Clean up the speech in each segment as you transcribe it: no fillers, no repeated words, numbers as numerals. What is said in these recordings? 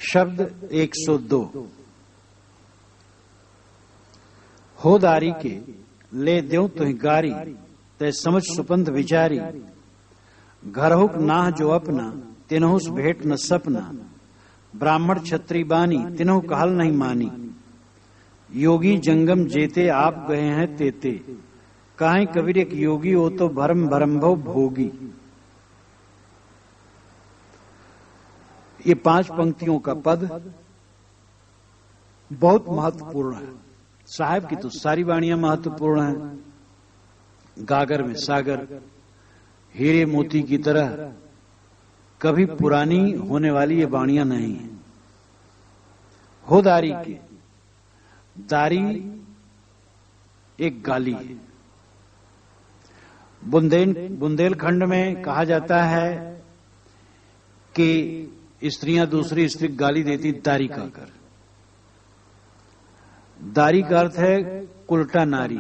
शब्द 102। हो दारी के ले द्यो तुहि गारी, तय समझ सुपंथ विचारी। घरहुक नाह जो अपना, तिनहुस भेंट न सपना। ब्राह्मण क्षत्रि बानी, तिनहु कहल नहीं मानी। योगी जंगम जेते, आप गए हैं तेते। काहे कबीर एक योगी हो तो भरम भरम्भव भोगी। ये 5 पंक्तियों का पद बहुत महत्वपूर्ण है। साहब की तो सारी वाणियां महत्वपूर्ण हैं। गागर में सागर, हीरे मोती की तरह कभी पुरानी होने वाली ये वाणियां नहीं है। हो दारी के, दारी एक गाली है। बुंदेलखंड में कहा जाता है कि स्त्रियां दूसरी स्त्री गाली देती दारी कहकर। दारी का अर्थ है कुलटा नारी।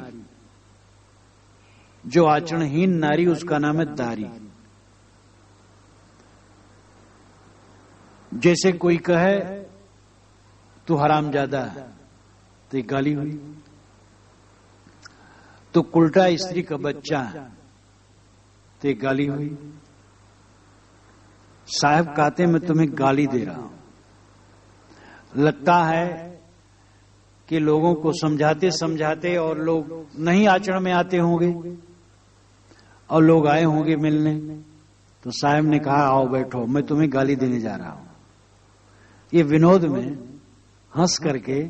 जो आचरणहीन नारी, उसका नाम है दारी। जैसे कोई कहे तू हरामजादा है, तो एक गाली हुई। तो कुलटा स्त्री का बच्चा है, तो एक गाली हुई। साहब कहते मैं तुम्हें गाली दे रहा हूं। लगता है कि लोगों को समझाते समझाते और लोग नहीं आचरण में आते होंगे और लोग आए होंगे मिलने, तो साहब ने कहा आओ बैठो, मैं तुम्हें गाली देने जा रहा हूं। ये विनोद में हंस करके,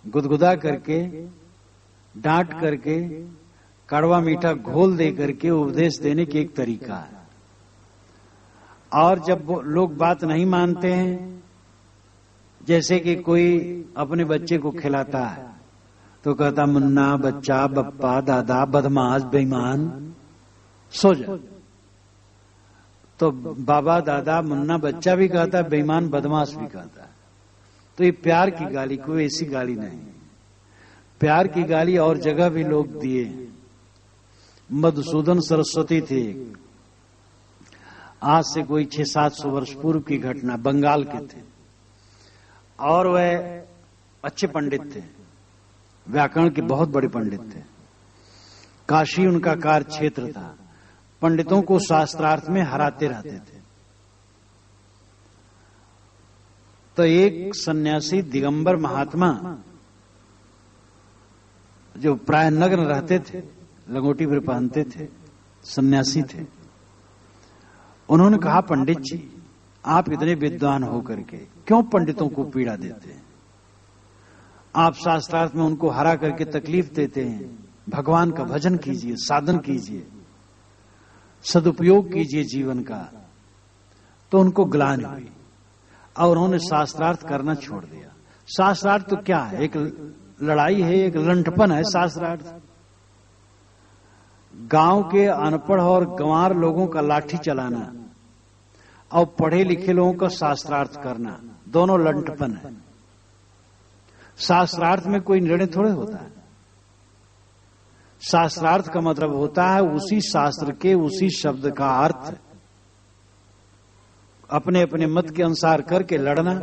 गुदगुदा करके, डांट करके, कड़वा मीठा घोल दे करके उपदेश देने की एक तरीका है। और जब लोग बात नहीं मानते हैं, जैसे कि कोई अपने बच्चे को खिलाता है तो कहता मुन्ना, बच्चा, बप्पा, दादा, बदमाश, बेईमान, सो जा। तो बाबा, दादा, मुन्ना, बच्चा भी कहता है, बेईमान, बदमाश भी कहता है। तो ये प्यार की गाली, कोई ऐसी गाली नहीं। प्यार की गाली और जगह भी लोग दिए। मधुसूदन सरस्वती थे, आज से कोई 600-700 वर्ष पूर्व की घटना, बंगाल के थे और वह अच्छे पंडित थे, व्याकरण के बहुत बड़े पंडित थे। काशी उनका कार्य क्षेत्र था। पंडितों को शास्त्रार्थ में हराते रहते थे। तो एक सन्यासी दिगंबर महात्मा, जो प्राय नग्न रहते थे, लंगोटी पर पहनते थे, सन्यासी थे, उन्होंने कहा पंडित जी, आप इतने विद्वान होकर के क्यों पंडितों को पीड़ा देते हैं? आप शास्त्रार्थ में उनको हरा करके तकलीफ देते हैं। भगवान का भजन कीजिए, साधन कीजिए, सदुपयोग कीजिए जीवन का। तो उनको ग्लानि हुई और उन्होंने शास्त्रार्थ करना छोड़ दिया। शास्त्रार्थ तो क्या है? एक लड़ाई है, एक लंठपन है शास्त्रार्थ। गांव के अनपढ़ और गंवार लोगों का लाठी चलाना और पढ़े लिखे लोगों का शास्त्रार्थ करना, दोनों लंठपन है। शास्त्रार्थ में कोई निर्णय थोड़े होता है। शास्त्रार्थ का मतलब होता है उसी शास्त्र के उसी शब्द का अर्थ अपने अपने मत के अनुसार करके लड़ना।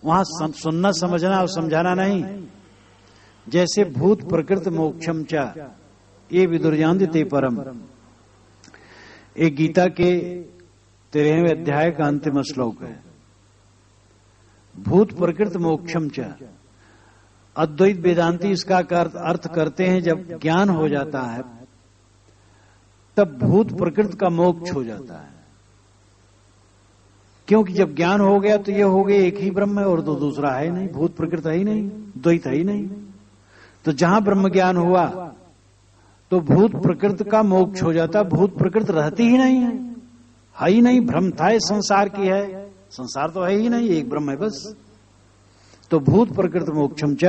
वहां सुनना, समझना और समझाना नहीं। जैसे भूत प्रकृत मोक्षम च ये विदुर्यांते परम, एक गीता के 13वें अध्याय का अंतिम श्लोक है। भूत प्रकृत मोक्षम च, अद्वैत वेदांती इसका अर्थ करते हैं जब ज्ञान हो जाता है तब भूत प्रकृत का मोक्ष हो जाता है। क्योंकि जब ज्ञान हो गया तो यह हो गया एक ही ब्रह्म है और तो दूसरा है नहीं, भूत प्रकृत है ही नहीं, द्वैत है ही नहीं। तो जहां ब्रह्म ज्ञान हुआ तो भूत प्रकृत का मोक्ष हो जाता। भूत प्रकृत रहती ही नहीं है ही नहीं, भ्रम था संसार की है, संसार तो है ही नहीं, एक ब्रह्म है बस। तो भूत प्रकृत मोक्षम च,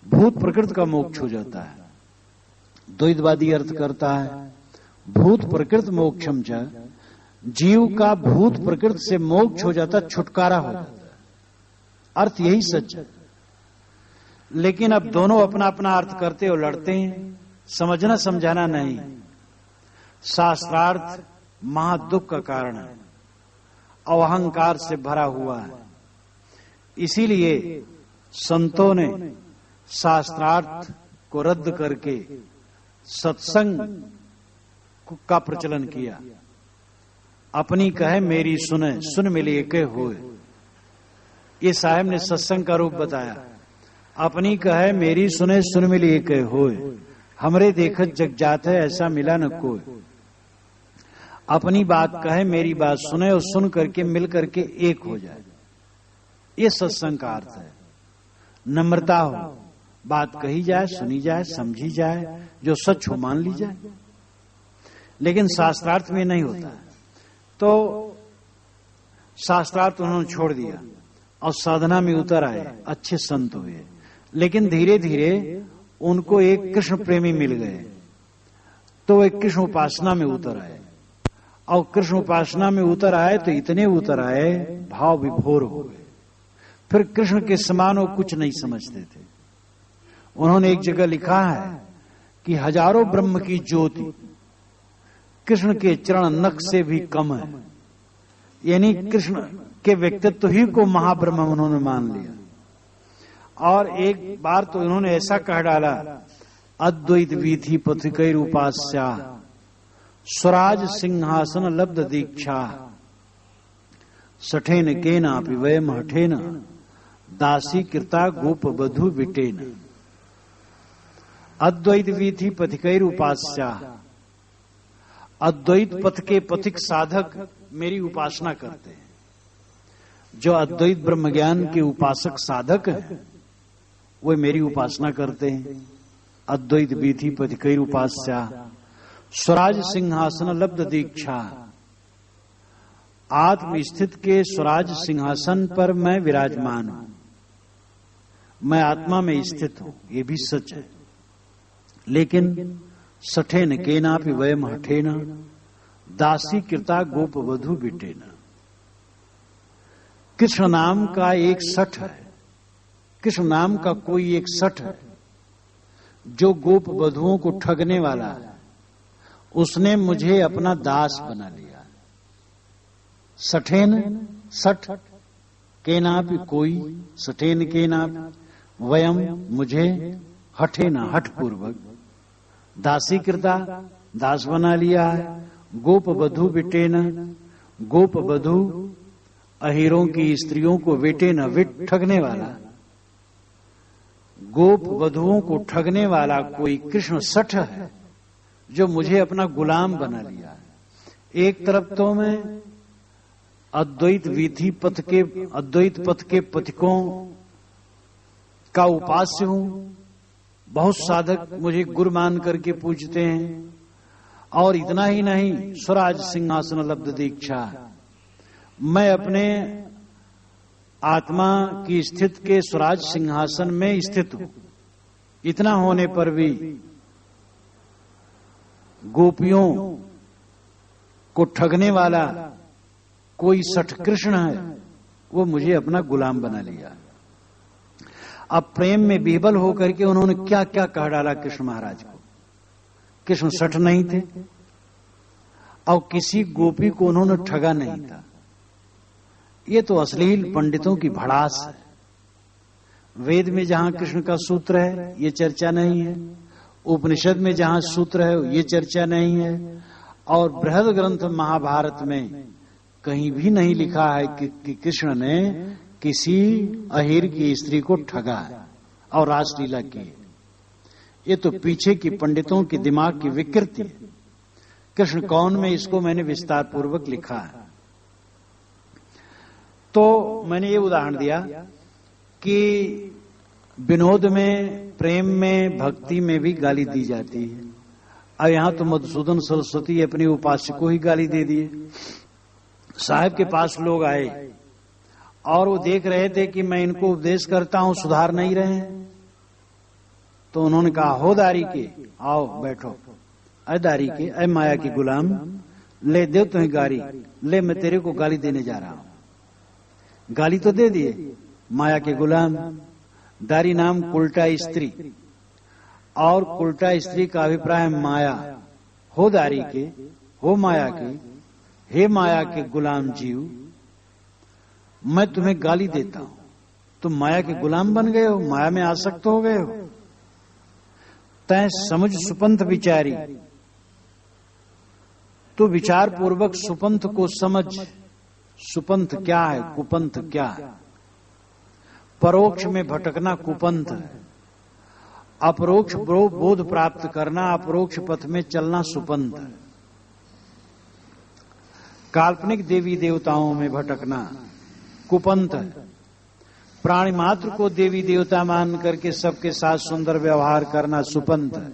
भूत प्रकृत का मोक्ष हो जाता है। द्वैतवादी अर्थ करता है भूत प्रकृत मोक्षम च, जीव का भूत प्रकृत से मोक्ष हो जाता, छुटकारा हो जाता। अर्थ यही सच है। लेकिन अब दोनों अपना अपना अर्थ करते और लड़ते हैं। समझना समझाना नहीं। शास्त्रार्थ महादुख का कारण है अहंकार से भरा हुआ है। इसीलिए संतों ने शास्त्रार्थ को रद्द करके सत्संग का प्रचलन किया। अपनी कहे मेरी सुने, सुन मिलिए के होए। ये साहब ने सत्संग का रूप बताया। अपनी कहे मेरी सुने, सुन मिलिए के होए। हमरे देखत जग जात है, ऐसा मिला न कोई। अपनी बात कहे मेरी बात सुने और सुन करके मिल करके एक हो जाए। ये सत्संग का अर्थ है। नम्रता हो, बात कही जाए, सुनी जाए, समझी जाए, जो सच हो मान ली जाए। लेकिन शास्त्रार्थ में नहीं होता है। तो शास्त्रार्थ उन्होंने छोड़ दिया और साधना में उतर आए, अच्छे संत हुए। लेकिन धीरे धीरे उनको एक कृष्ण प्रेमी मिल गए, तो वे कृष्ण उपासना में उतर आए। और कृष्ण उपासना में उतर आए तो इतने उतर आए, भाव विभोर हो गए। फिर कृष्ण के समान वो कुछ नहीं समझते थे। उन्होंने एक जगह लिखा है कि हजारों ब्रह्म की ज्योति कृष्ण के चरण नख से भी कम है। यानी कृष्ण के व्यक्तित्व ही को महाब्रह्म उन्होंने मान लिया। और एक बार तो उन्होंने ऐसा कह डाला, अद्वैत वीथि पथिकैर उपास्या स्वराज सिंहासन लब्ध दीक्षा सठेन केनापि वयम हठेन दासी कृता गोप बधु विटेन। अद्वैत वीथि पथिकैर उपास्या, अद्वैत पथ के पथिक साधक मेरी उपासना करते हैं। जो अद्वैत ब्रह्म ज्ञान के उपासक साधक हैं वे मेरी उपासना करते हैं। अद्वैत वीथि पथिकैर उपास्या स्वराज सिंहासन लब्ध दीक्षा। आत्म स्थित के स्वराज सिंहासन पर मैं विराजमान हूं, मैं आत्मा में स्थित हूं, ये भी सच है। लेकिन सठेन केनापि वयम हठेन दासी कृता गोप वधु बिटेन। कृष्ण नाम का एक सठ है, कृष्ण नाम का कोई एक सठ है जो गोप वधुओं को ठगने वाला है। उसने मुझे अपना दास बना लिया। सठेन सठ केनापि कोई, सठेन केनापि वयम मुझे, हठेना हठ पूर्वक, दासी कृता दास बना लिया है। गोप वधु बिटेन, गोप वधु अहीरों की स्त्रियों को विटेन विट ठगने वाला, गोप वधुओं को ठगने वाला कोई कृष्ण सठ है जो मुझे अपना गुलाम बना लिया है। एक तरफ तो मैं अद्वैत वीथि पथ के, अद्वैत पथ के पथिकों का उपास्य हूं। बहुत साधक मुझे गुरु मान करके पूजते हैं। और इतना ही नहीं, स्वराज सिंहासन लब्ध दीक्षा, मैं अपने आत्मा की स्थित के स्वराज सिंहासन में स्थित हूं। इतना होने पर भी गोपियों को ठगने वाला कोई सठ कृष्ण है, वो मुझे अपना गुलाम बना लिया। अब प्रेम में विह्वल होकर के उन्होंने क्या क्या कह डाला कृष्ण महाराज को। कृष्ण सठ नहीं थे और किसी गोपी को उन्होंने ठगा नहीं था। ये तो अश्लील पंडितों की भड़ास है। वेद में जहां कृष्ण का सूत्र है ये चर्चा नहीं है, उपनिषद में जहां सूत्र है ये चर्चा नहीं है, और बृहद ग्रंथ महाभारत में कहीं भी नहीं लिखा है कि कृष्ण ने किसी अहीर की स्त्री को ठगा है और रासलीला की। ये तो पीछे की पंडितों के दिमाग की विकृति है। कृष्ण कौन में इसको मैंने विस्तार पूर्वक लिखा है। तो मैंने ये उदाहरण दिया कि विनोद में, प्रेम में, भक्ति में भी गाली दी जाती है। अब यहां तो मधुसूदन सरस्वती अपने उपास्य को ही गाली दे दिए। साहब के पास लोग आए और वो देख रहे थे कि मैं इनको उपदेश करता हूं, सुधार नहीं रहे हैं। तो उन्होंने कहा, हो दारी के, आओ बैठो। अय दारी के, अय माया की गुलाम, ले दे तुम्हें गाली, ले मैं तेरे को गाली देने जा रहा हूं। गाली तो दे दिए। माया के गुलाम, दारी नाम उल्टा स्त्री, और उल्टा स्त्री का अभिप्राय है माया। हो दारी के, हो माया के, हे माया के गुलाम जीव, मैं तुम्हें गाली देता हूं, तुम माया के गुलाम बन गए हो, माया में आसक्त हो गए हो। तय समझ सुपंथ विचारी, तो विचार पूर्वक सुपंथ को समझ। सुपंथ क्या है, कुपंथ क्या है? परोक्ष में भटकना कुपंथ है, अपरोक्ष बोध प्राप्त करना, अपरोक्ष पथ में चलना सुपंथ है। काल्पनिक देवी देवताओं में भटकना कुपंथ है। प्राणी मात्र को देवी देवता मान करके सबके साथ सुंदर व्यवहार करना सुपंथ है।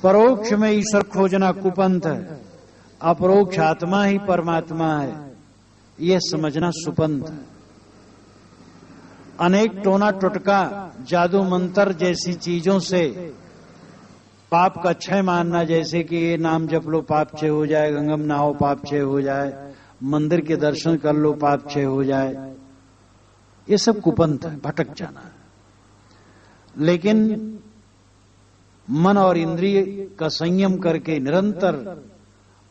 परोक्ष में ईश्वर खोजना कुपंथ है, अपरोक्ष आत्मा ही परमात्मा है यह समझना सुपंथ है। अनेक टोना टुटका, जादू मंत्र जैसी चीजों से पाप का क्षय मानना, जैसे कि ये नाम जप लो पाप क्षय हो जाए, गंगम नहाओ पाप क्षय हो जाए, मंदिर के दर्शन कर लो पाप क्षय हो जाए, ये सब कुपंथ है, भटक जाना है। लेकिन मन और इंद्रिय का संयम करके निरंतर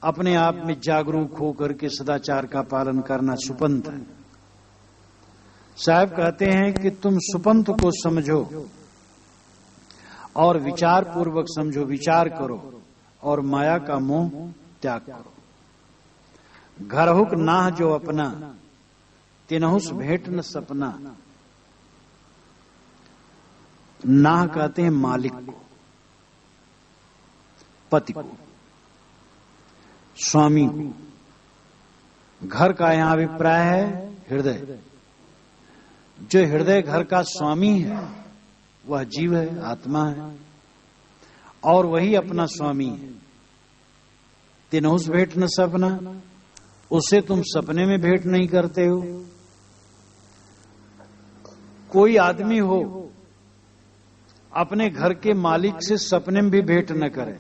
अपने आप में जागरूक होकर के सदाचार का पालन करना सुपंथ है। साहब कहते हैं कि तुम सुपंथ को समझो और विचार पूर्वक समझो, विचार करो और माया का मोह त्याग करो। घर हुक नाह जो अपना, तिनहुस भेंट न सपना। नाह कहते हैं मालिक को, पति को, स्वामी को। घर का यहां अभिप्राय है हृदय। जो हृदय घर का स्वामी है वह जीव है, आत्मा है, और वही अपना स्वामी है। तिनहुस भेंट न सपना, उससे तुम सपने में भेंट नहीं करते हो। कोई आदमी हो अपने घर के मालिक से सपने में भी भेंट न करे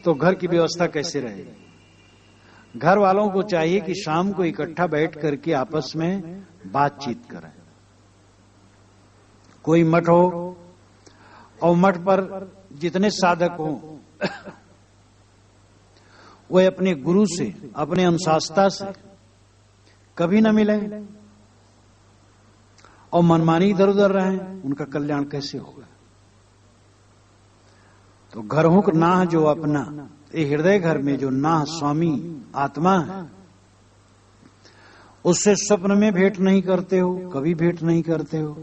तो घर की व्यवस्था कैसे रहेगी? घर वालों को चाहिए कि शाम को इकट्ठा बैठ करके आपस में बातचीत करें। कोई मठ हो और मठ पर जितने साधक हों वे अपने गुरु से, अपने अनुशासता से कभी न मिले और मनमानी इधर उधर रहे, उनका कल्याण कैसे होगा? तो घर हुक नाह जो अपना, ये हृदय घर में जो नाह स्वामी आत्मा है, उससे स्वप्न में भेंट नहीं करते हो, कभी भेंट नहीं करते हो,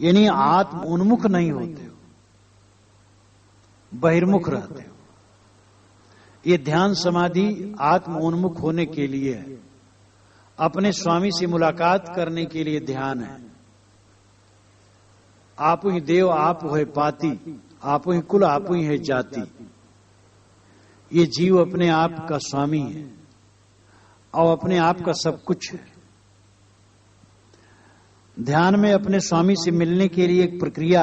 यानी आत्म उन्मुख नहीं होते हो, बहिर्मुख रहते हो। ये ध्यान समाधि आत्म उन्मुख होने के लिए है, अपने स्वामी से मुलाकात करने के लिए ध्यान है। आप ही देव आप है पाती, आप ही कुल आप ही है जाति। ये जीव अपने आप का स्वामी है और अपने आप का सब कुछ है। ध्यान में अपने स्वामी से मिलने के लिए एक प्रक्रिया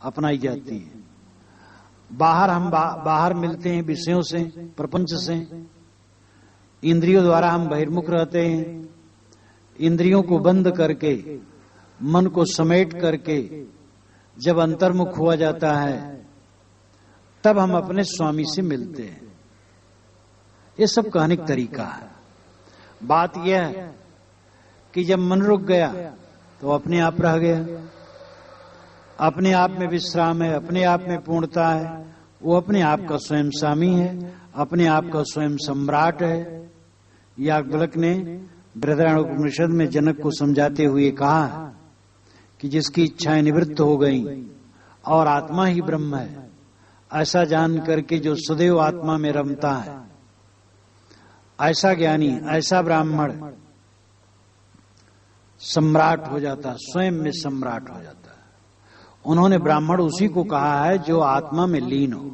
अपनाई जाती है। बाहर हम बाहर मिलते हैं विषयों से, प्रपंच से। इंद्रियों द्वारा हम बहिर्मुख रहते हैं। इंद्रियों को बंद करके, मन को समेट करके जब अंतर्मुख हुआ जाता है तब हम अपने स्वामी से मिलते हैं। ये सब कहने का तरीका है। बात यह है कि जब मन रुक गया तो अपने आप रह गया, अपने आप में विश्राम है, अपने आप में पूर्णता है। वो अपने आप का स्वयं स्वामी है, अपने आप का स्वयं सम्राट है। याज्ञवल्क्य ने बृहदारण्यक में जनक को समझाते हुए कहा कि जिसकी इच्छाएं निवृत्त हो गईं और आत्मा ही ब्रह्म है, ऐसा जान करके जो सदैव आत्मा में रमता है, ऐसा ज्ञानी, ऐसा ब्राह्मण सम्राट हो जाता है, स्वयं में सम्राट हो जाता है। उन्होंने ब्राह्मण उसी को कहा है जो आत्मा में लीन हो।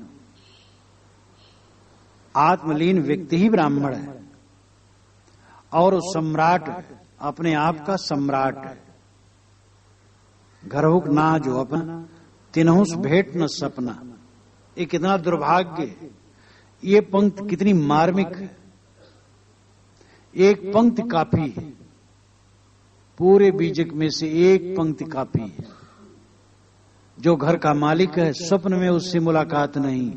आत्मलीन व्यक्ति ही ब्राह्मण है और उस सम्राट अपने आप का सम्राट है। घर हुक ना जो अपना, तिनहुस भेंट न सपना। ये कितना दुर्भाग्य है। ये पंक्ति कितनी मार्मिक है। एक पंक्ति काफी है, पूरे बीजक में से एक पंक्ति काफी है। जो घर का मालिक है, स्वप्न में उससे मुलाकात नहीं।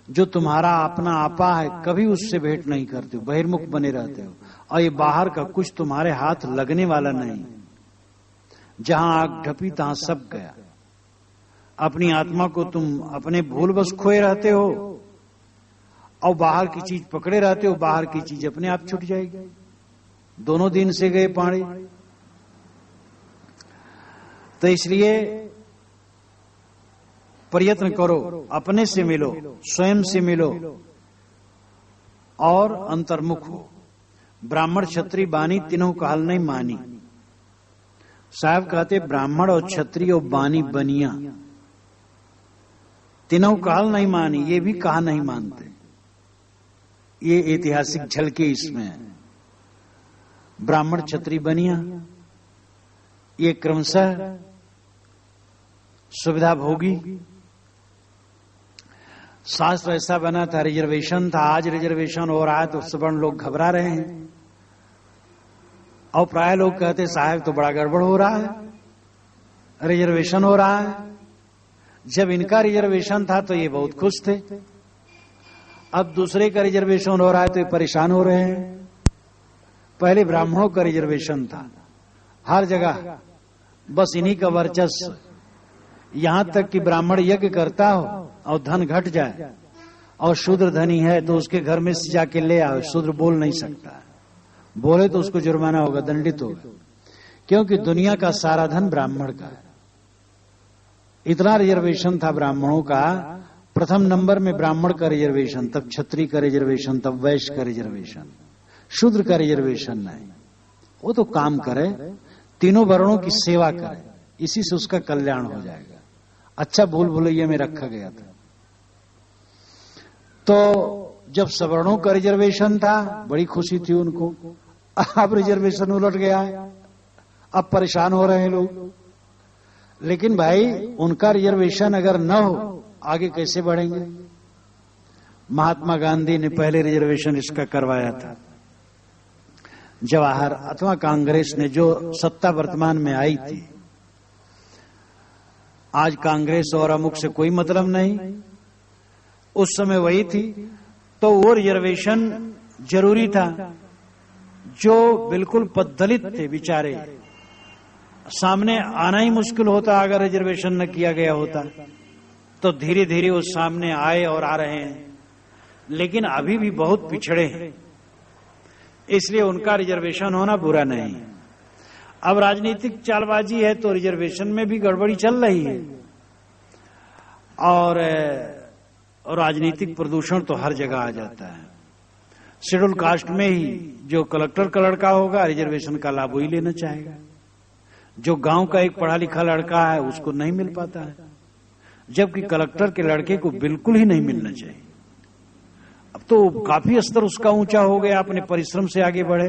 जो तुम्हारा अपना आपा है, कभी उससे भेंट नहीं करते हो, बहिर्मुख बने रहते हो। और ये बाहर का कुछ तुम्हारे हाथ लगने वाला नहीं। जहां आग ढपी तहां सब गया। अपनी आत्मा को तुम अपने भूलवश खोए रहते हो और बाहर की चीज पकड़े रहते हो, बाहर की चीज अपने आप छूट जाएगी। दोनों दिन से गए पानी। तो इसलिए प्रयत्न करो, अपने से मिलो, स्वयं से मिलो और अंतर्मुख हो। ब्राह्मण क्षत्रिय बानी तीनों काल नहीं मानी। साहब कहते ब्राह्मण और क्षत्रिय और बानी बनिया तीनों काल नहीं मानी, ये भी कहा नहीं मानते। ये ऐतिहासिक झलके इसमें है। ब्राह्मण क्षत्रिय बनिया ये क्रमशः सुविधा भोगी। शास्त्र ऐसा बना था, रिजर्वेशन था। आज रिजर्वेशन हो रहा है तो सवर्ण लोग घबरा रहे हैं और प्राय लोग कहते साहब तो बड़ा गड़बड़ हो रहा है, रिजर्वेशन हो रहा है। जब इनका रिजर्वेशन था तो ये बहुत खुश थे, अब दूसरे का रिजर्वेशन हो रहा है तो ये परेशान हो रहे हैं। पहले ब्राह्मणों का रिजर्वेशन था हर जगह, बस इन्हीं का वर्चस्व। यहां तक कि ब्राह्मण यज्ञ करता हो और धन घट जाए और शूद्र धनी है तो उसके घर में से जाके ले आओ। शूद्र बोल नहीं सकता, बोले तो उसको जुर्माना होगा, दंडित होगा, क्योंकि दुनिया का सारा धन ब्राह्मण का है। इतना रिजर्वेशन था ब्राह्मणों का। प्रथम नंबर में ब्राह्मण का रिजर्वेशन, तब क्षत्रिय का रिजर्वेशन, तब वैश्य का रिजर्वेशन, शूद्र का रिजर्वेशन नहीं। वो तो काम करे, तीनों वर्णों की सेवा करे, इसी से उसका कल्याण हो जाएगा। अच्छा भूल भुलैया में रखा गया था। तो जब सवर्णों का रिजर्वेशन था बड़ी खुशी थी उनको, अब रिजर्वेशन उलट गया है, अब परेशान हो रहे हैं लोग। लेकिन भाई उनका रिजर्वेशन अगर न हो आगे कैसे बढ़ेंगे? महात्मा गांधी ने पहले रिजर्वेशन इसका करवाया था। जवाहर अथवा कांग्रेस ने, जो सत्ता वर्तमान में आई थी, आज कांग्रेस और अमुक से कोई मतलब नहीं, उस समय वही थी। तो वो रिजर्वेशन जरूरी था। जो बिल्कुल पद्धलित थे बेचारे, सामने आना ही मुश्किल होता अगर रिजर्वेशन न किया गया होता। तो धीरे धीरे वो सामने आए और आ रहे हैं, लेकिन अभी भी बहुत पिछड़े हैं, इसलिए उनका रिजर्वेशन होना बुरा नहीं। अब राजनीतिक चालबाजी है तो रिजर्वेशन में भी गड़बड़ी चल रही है, और राजनीतिक प्रदूषण तो हर जगह आ जाता है। शेड्यूल कास्ट में ही जो कलेक्टर का लड़का होगा रिजर्वेशन का लाभ वही लेना चाहेगा, जो गांव का एक पढ़ा लिखा लड़का है उसको नहीं मिल पाता है, जबकि कलेक्टर के लड़के को बिल्कुल ही नहीं मिलना चाहिए। अब तो काफी स्तर उसका ऊंचा हो गया, अपने परिश्रम से आगे बढ़े।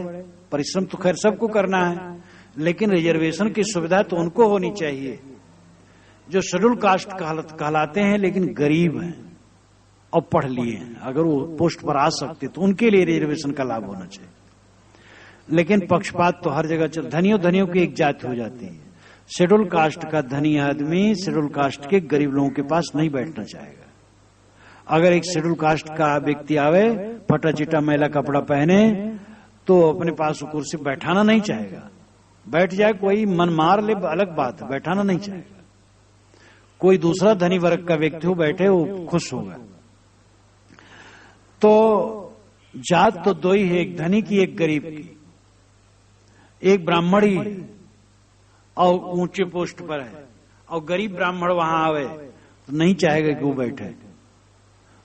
परिश्रम तो खैर सबको करना है, लेकिन रिजर्वेशन की सुविधा तो उनको होनी चाहिए जो शेड्यूल कास्ट कहलाते हैं लेकिन गरीब हैं और पढ़ लिए हैं। अगर वो पोस्ट पर आ सकते तो उनके लिए रिजर्वेशन का लाभ होना चाहिए। लेकिन पक्षपात तो हर जगह चल, धनियों की एक जाति हो जाती है। शेड्यूल कास्ट का धनी आदमी शेड्यूल कास्ट के गरीब लोगों के पास नहीं बैठना चाहेगा। अगर एक शेड्यूल कास्ट का व्यक्ति आवे, फटा चिटा मैला कपड़ा पहने, तो अपने पास कुर्सी बैठाना नहीं चाहेगा। बैठ जाए कोई मन मार ले अलग बात, बैठाना नहीं चाहेगा। कोई दूसरा धनी वर्ग का व्यक्ति हो बैठे, वो खुश होगा। तो जात तो दो ही है, एक धनी की एक गरीब की। एक ब्राह्मण ही और ऊंचे पोस्ट पर है और गरीब ब्राह्मण वहां आवे तो नहीं चाहेगा कि वो बैठे।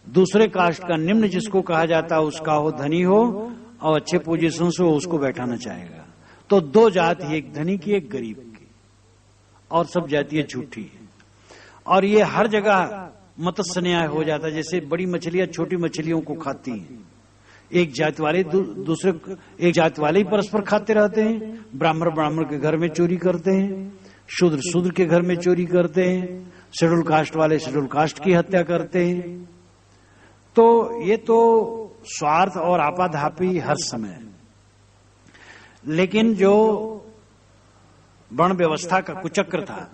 दूसरे कास्ट का निम्न जिसको कहा जाता है उसका हो, धनी हो और अच्छे पोजीशन से हो, उसको बैठाना चाहेगा। तो दो जाति, एक धनी की एक गरीब की, और सब जातियां झूठी है। और ये हर जगह मत्स्य न्याय हो जाता है। जैसे बड़ी मछलियां छोटी मछलियों को खाती हैं, एक जाति वाले दूसरे एक जाति वाले ही परस्पर खाते रहते हैं। ब्राह्मण के घर में चोरी करते हैं, शूद्र के घर में चोरी करते हैं, शेड्यूल कास्ट वाले शेड्यूल कास्ट की हत्या करते हैं। तो ये तो स्वार्थ और आपाधापी हर समय। लेकिन जो वर्ण व्यवस्था का कुचक्र था,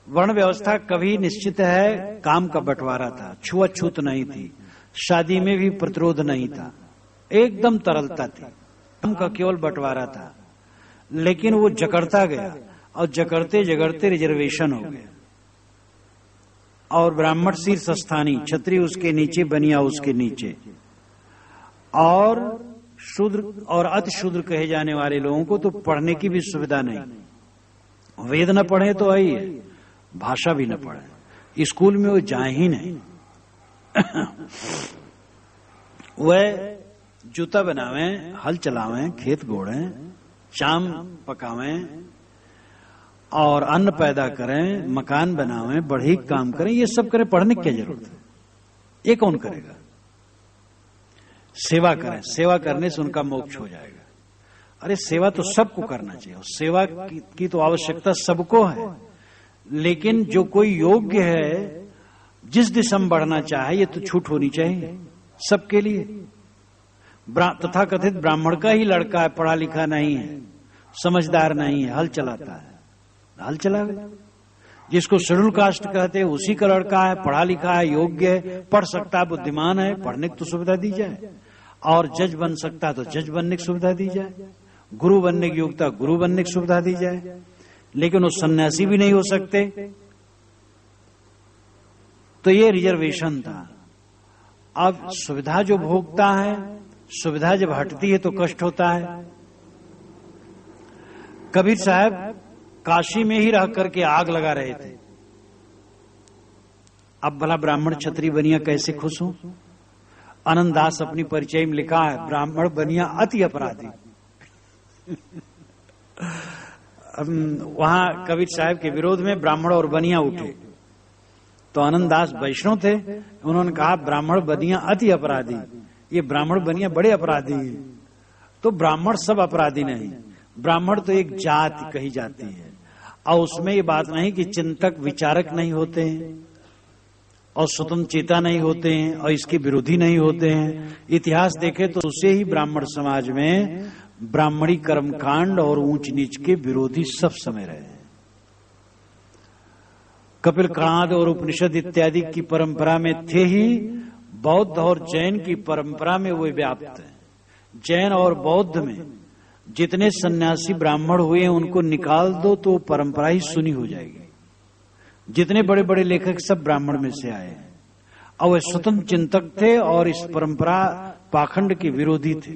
वर्ण व्यवस्था कभी निश्चित है काम का बंटवारा था, छुआछूत नहीं थी, शादी में भी प्रतिरोध नहीं था, एकदम तरलता थी। काम का केवल बंटवारा था, लेकिन वो जकड़ता गया और जकड़ते जगड़ते रिजर्वेशन हो गया। और ब्राह्मण शीर्ष स्थानी, क्षत्रिय उसके नीचे, बनिया उसके नीचे, और शूद्र और अति शूद्र कहे जाने वाले लोगों को तो पढ़ने की भी सुविधा नहीं। वेद न पढ़े तो आई है, भाषा भी न पढ़े, स्कूल में वो जाए ही नहीं। वह जूता बनावें, हल चलावें, खेत गोड़ें, चाम पकावें और अन्न पैदा करें, मकान बनावें, बढ़ई काम करें, ये सब करें, पढ़ने की क्या जरूरत है? ये कौन करेगा? सेवा करें, सेवा करने से उनका मोक्ष हो जाएगा। अरे सेवा तो सबको करना चाहिए, सेवा की तो आवश्यकता सबको है, लेकिन जो कोई योग्य है, जिस दिशा में बढ़ना चाहे, ये तो छूट होनी चाहिए सबके लिए। तथा कथित ब्राह्मण का ही लड़का है, पढ़ा लिखा नहीं है, समझदार नहीं है, हल चलाता है, हल चलावे। जिसको शेड्यूल कास्ट कहते हैं उसी का लड़का है, पढ़ा लिखा है, योग्य है, पढ़ सकता है, बुद्धिमान है, पढ़ने की तो सुविधा दी जाए। और जज बन सकता है तो जज बनने की सुविधा दी जाए, गुरु बनने की योग्यता गुरु बनने की सुविधा दी जाए। लेकिन वो सन्यासी भी नहीं हो सकते। तो ये रिजर्वेशन था। अब सुविधा जो भोगता है, सुविधा जब हटती है तो कष्ट होता है। कबीर साहब काशी में ही रह करके आग लगा रहे थे। अब भला ब्राह्मण क्षत्रिय बनिया कैसे खुश हो? आनंद दास अपनी परिचय में लिखा है, ब्राह्मण बनिया अति अपराधी। वहां कबीर साहब के विरोध में ब्राह्मण और बनिया उठे, तो आनंद दास वैष्णव थे, उन्होंने कहा ब्राह्मण बनिया अति अपराधी, ये ब्राह्मण बनिया बड़े अपराधी है। तो ब्राह्मण सब अपराधी नहीं, ब्राह्मण तो एक जाति कही जाती है, और उसमें ये बात नहीं कि चिंतक विचारक नहीं होते हैं और स्वतंत्र चेता नहीं होते हैं और इसके विरोधी नहीं होते हैं। इतिहास देखे तो उसे ही ब्राह्मण समाज में ब्राह्मणी कर्मकांड और ऊंच नीच के विरोधी सब समय रहे। कपिल कांड और उपनिषद इत्यादि की परंपरा में थे ही, बौद्ध और जैन की परंपरा में वो व्याप्त है। जैन और बौद्ध में जितने सन्यासी ब्राह्मण हुए हैं उनको निकाल दो तो परंपरा ही सुनी हो जाएगी। जितने बड़े बड़े लेखक सब ब्राह्मण में से आए हैं और वे स्वतंत्र चिंतक थे और इस परंपरा पाखंड के विरोधी थे।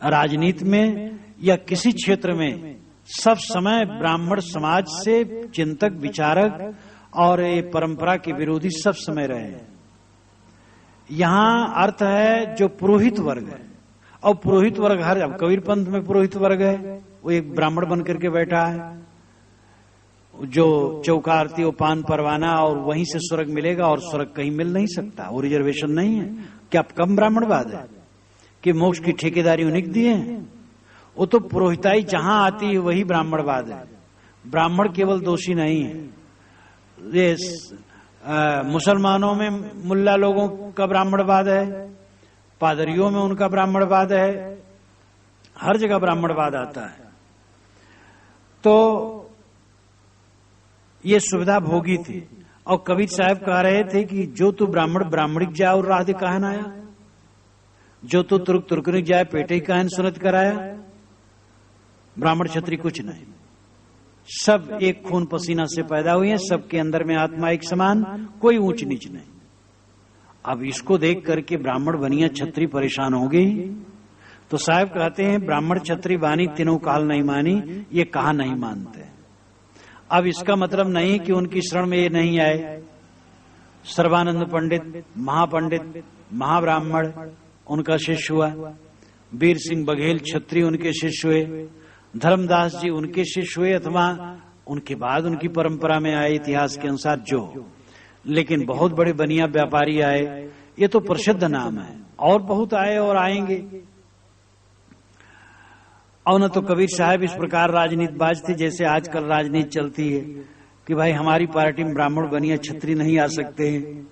राजनीति में या किसी क्षेत्र में सब समय ब्राह्मण समाज से चिंतक विचारक और ये परंपरा के विरोधी सब समय रहे। यहां अर्थ है जो पुरोहित वर्ग है, और पुरोहित वर्ग हर, अब कबीर पंथ में पुरोहित वर्ग है, वो एक ब्राह्मण बन करके बैठा है, जो चौका आरती वो पान परवाना और वहीं से स्वर्ग मिलेगा, और स्वर्ग कहीं मिल नहीं सकता, वो रिजर्वेशन नहीं है। क्या कम ब्राह्मणवाद है कि मोक्ष की ठेकेदारी उन्हें दी है? वो तो पुरोहिताई जहां आती है वही ब्राह्मणवाद है। ब्राह्मण केवल दोषी नहीं है। ये मुसलमानों में मुल्ला लोगों का ब्राह्मणवाद है, पादरियों में उनका ब्राह्मणवाद है, हर जगह ब्राह्मणवाद आता है। तो ये सुविधा भोगी थी। और कबीर साहब कह रहे थे कि जो तू ब्राह्मण ब्राह्मणिक जाए और राह दे कहन आया, जो तू तुर्क तुर्कनिक जाए पेटे ही कहन सुनत कराया। ब्राह्मण क्षत्रिय कुछ नहीं, सब एक खून पसीना से पैदा हुए हैं, सबके अंदर में आत्मा एक समान, कोई ऊंच नीच नहीं। अब इसको देख करके ब्राह्मण बनिया क्षत्रिय परेशान हो गई। तो साहब कहते हैं ब्राह्मण क्षत्रिय बानी तीनों काल नहीं मानी, ये कहा नहीं मानते। अब इसका मतलब नहीं कि उनकी शरण में ये नहीं आए। सर्वानंद पंडित महापंडित महाब्राह्मण उनका शिष्य हुआ, वीर सिंह बघेल क्षत्रिय उनके शिष्य हुए, धर्मदास जी उनके शिष्य हुए, अथवा उनके बाद उनकी परंपरा में आए इतिहास के अनुसार जो। लेकिन बहुत बड़े बनिया व्यापारी आए, ये तो प्रसिद्ध नाम है, और बहुत आए और आएंगे। और न तो कबीर साहब इस प्रकार राजनीतिबाज थे जैसे आजकल राजनीति चलती है कि भाई हमारी पार्टी में ब्राह्मण बनिया क्षत्रिय नहीं आ सकते हैं।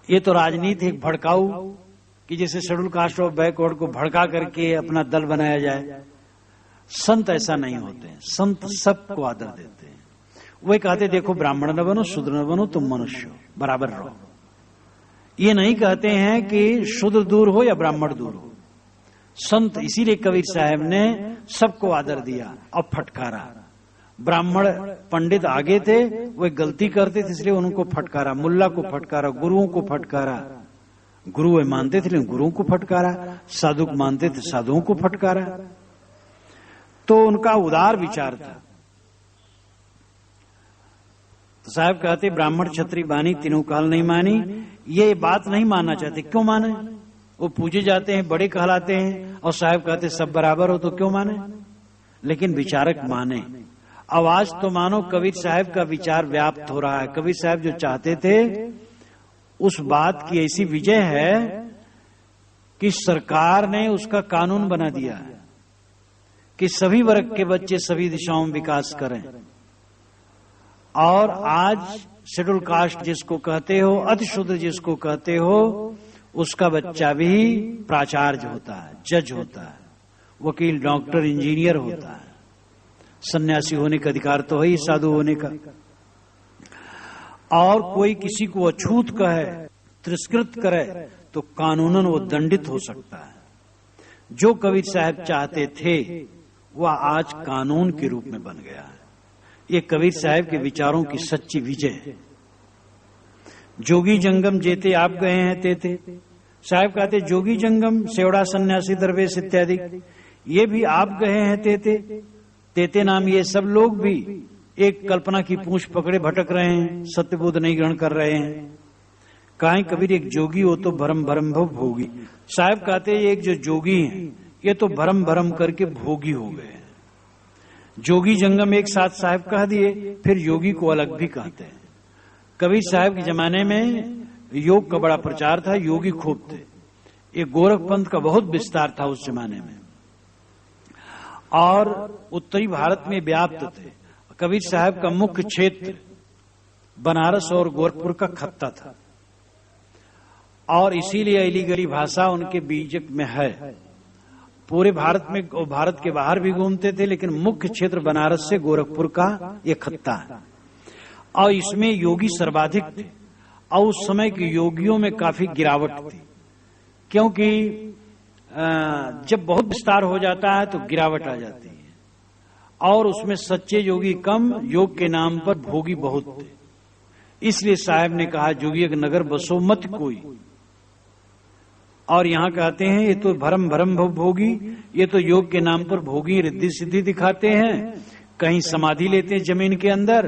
ये तो राजनीति एक भड़काऊ कि जैसे शेड्यूल कास्ट और बैकवर्ड को भड़का करके अपना दल बनाया जाए। संत ऐसा नहीं होते, संत सबको आदर देते हैं। वे कहते देखो ब्राह्मण न बनो, शूद्र न बनो, तुम मनुष्य हो, बराबर रहो। ये नहीं कहते हैं कि शूद्र दूर हो या ब्राह्मण दूर हो, संत, इसीलिए कबीर साहब ने सबको आदर दिया और फटकारा। ब्राह्मण पंडित आगे थे, वे गलती करते थे इसलिए उनको फटकारा, मुल्ला को फटकारा, गुरुओं को फटकारा। गुरु वे मानते थे लेकिन गुरुओं को फटकारा, साधु मानते थे साधुओं को फटकारा। तो उनका उदार विचार था। तो साहब कहते ब्राह्मण क्षत्रिय बानी तीनों काल नहीं मानी, ये बात नहीं मानना चाहते। क्यों माने? वो पूजे जाते हैं, बड़े कहलाते हैं, और साहब कहते सब बराबर हो तो क्यों माने? लेकिन विचारक माने। आवाज तो मानो कबीर साहब का विचार व्याप्त हो रहा है। कबीर साहब जो चाहते थे उस बात की ऐसी विजय है कि सरकार ने उसका कानून बना दिया है कि सभी वर्ग के बच्चे सभी दिशाओं में विकास करें। और आज शेड्यूल कास्ट जिसको कहते हो, अति शुद्ध जिसको कहते हो, उसका बच्चा भी प्राचार्य होता है, जज होता है, वकील, डॉक्टर, इंजीनियर होता है। सन्यासी होने का अधिकार तो है ही साधु होने का। और कोई किसी को अछूत कहे, तिरस्कृत करे तो कानूनन वो दंडित हो सकता है। जो कबीर साहब चाहते थे वह आज कानून के रूप में बन गया है। ये कबीर साहब के विचारों की सच्ची विजय है। जोगी जंगम जेते आप गए हैं तेते, साहब कहते जोगी जंगम, सेवड़ा, सन्यासी, दरवेश इत्यादि, ये भी आप गए हैं तेते। तेते नाम ये सब लोग भी एक कल्पना की पूंछ पकड़े भटक रहे हैं, सत्यबोध नहीं ग्रहण कर रहे हैं। काहे कबीर एक जोगी हो तो भरम भरम भोगी। साहब कहते एक जो जोगी हैं ये तो भरम भरम करके भोगी हो गए। जोगी जंगम एक साथ साहब कह दिए, फिर योगी को अलग भी कहते हैं। कबीर साहब के जमाने में योग का बड़ा प्रचार था, योगी खूब थे। ये गोरख पंथ का बहुत विस्तार था उस जमाने में और उत्तरी भारत में व्याप्त थे। कबीर साहब का मुख्य क्षेत्र बनारस और गोरखपुर का खत्ता था और इसीलिए अलीगढ़ी भाषा उनके बीजक में है। पूरे भारत में, भारत के बाहर भी घूमते थे, लेकिन मुख्य क्षेत्र बनारस से गोरखपुर का ये खत्ता है और इसमें योगी सर्वाधिक थे। और उस समय के योगियों में काफी गिरावट थी, क्योंकि जब बहुत विस्तार हो जाता है तो गिरावट आ जाती है और उसमें सच्चे योगी कम, योग के नाम पर भोगी बहुत थे। इसलिए साहब ने कहा जोगी एक नगर बसो मत कोई। और यहां कहते हैं ये तो भरम भरम भोगी, ये तो योग के नाम पर भोगी रिद्धि सिद्धि दिखाते हैं। कहीं समाधि लेते हैं जमीन के अंदर,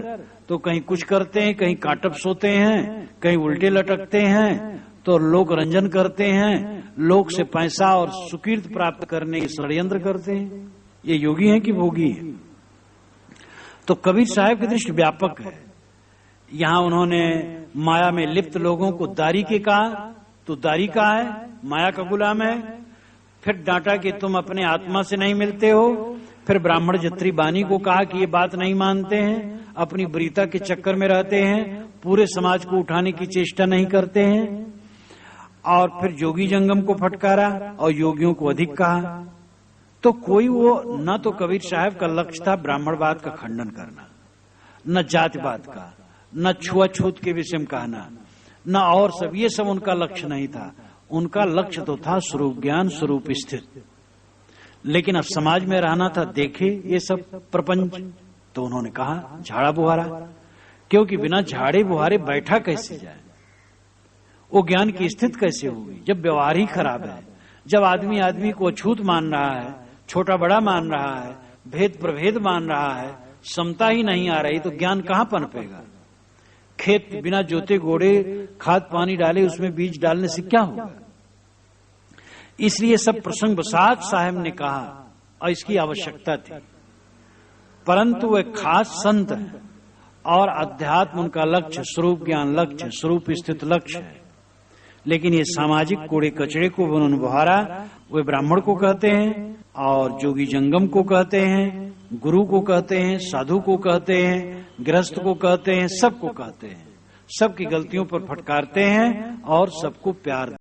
तो कहीं कुछ करते हैं, कहीं काटप सोते हैं, कहीं उल्टे लटकते हैं, तो लोक रंजन करते हैं, लोक से पैसा और सुकीर्त प्राप्त करने के षड्यंत्र करते हैं। ये योगी हैं कि भोगी हैं? तो कबीर साहब की दृष्टि व्यापक है। यहां उन्होंने माया में लिप्त लोगों को दारी के कहा, तो दारी का है, माया का गुलाम है। फिर डांटा कि तुम अपने आत्मा से नहीं मिलते हो। फिर ब्राह्मण जत्री बानी को कहा कि ये बात नहीं मानते हैं, अपनी वरीयता के चक्कर में रहते हैं, पूरे समाज को उठाने की चेष्टा नहीं करते हैं। और फिर जोगी जंगम को फटकारा और योगियों को अधिक कहा। तो कोई वो न तो कबीर साहब का लक्ष्य था ब्राह्मणवाद का खंडन करना, न जातिवाद का, न छुआछूत के विषय में कहना, न और सब, ये सब उनका लक्ष्य नहीं था। उनका लक्ष्य तो था स्वरूप ज्ञान, स्वरूप स्थित। लेकिन अब समाज में रहना था, देखे ये सब प्रपंच, तो उन्होंने कहा झाड़ा बुहारा, क्योंकि बिना झाड़े बुहारे बैठा कैसे जाए, वो ज्ञान की स्थिति कैसे होगी जब व्यवहार ही खराब है, जब आदमी आदमी को अछूत मान रहा है, छोटा बड़ा मान रहा है, भेद प्रभेद मान रहा है, समता ही नहीं आ रही, तो ज्ञान कहां पनपेगा? खेत बिना जोते गोड़े खाद पानी डाले उसमें बीज डालने से क्या होगा? इसलिए सब प्रसंग बसात साहब ने कहा और इसकी आवश्यकता थी। परंतु वे खास संत है और अध्यात्म उनका लक्ष्य, स्वरूप ज्ञान लक्ष्य, स्वरूप स्थित लक्ष्य है। लेकिन ये सामाजिक कूड़े कचड़े को उन्होंने बहारा। वे ब्राह्मण को कहते हैं और जोगी जंगम को कहते हैं, गुरु को कहते हैं, साधु को कहते हैं, गृहस्थ को कहते हैं, सबको कहते हैं, सबकी गलतियों पर फटकारते हैं और सबको प्यार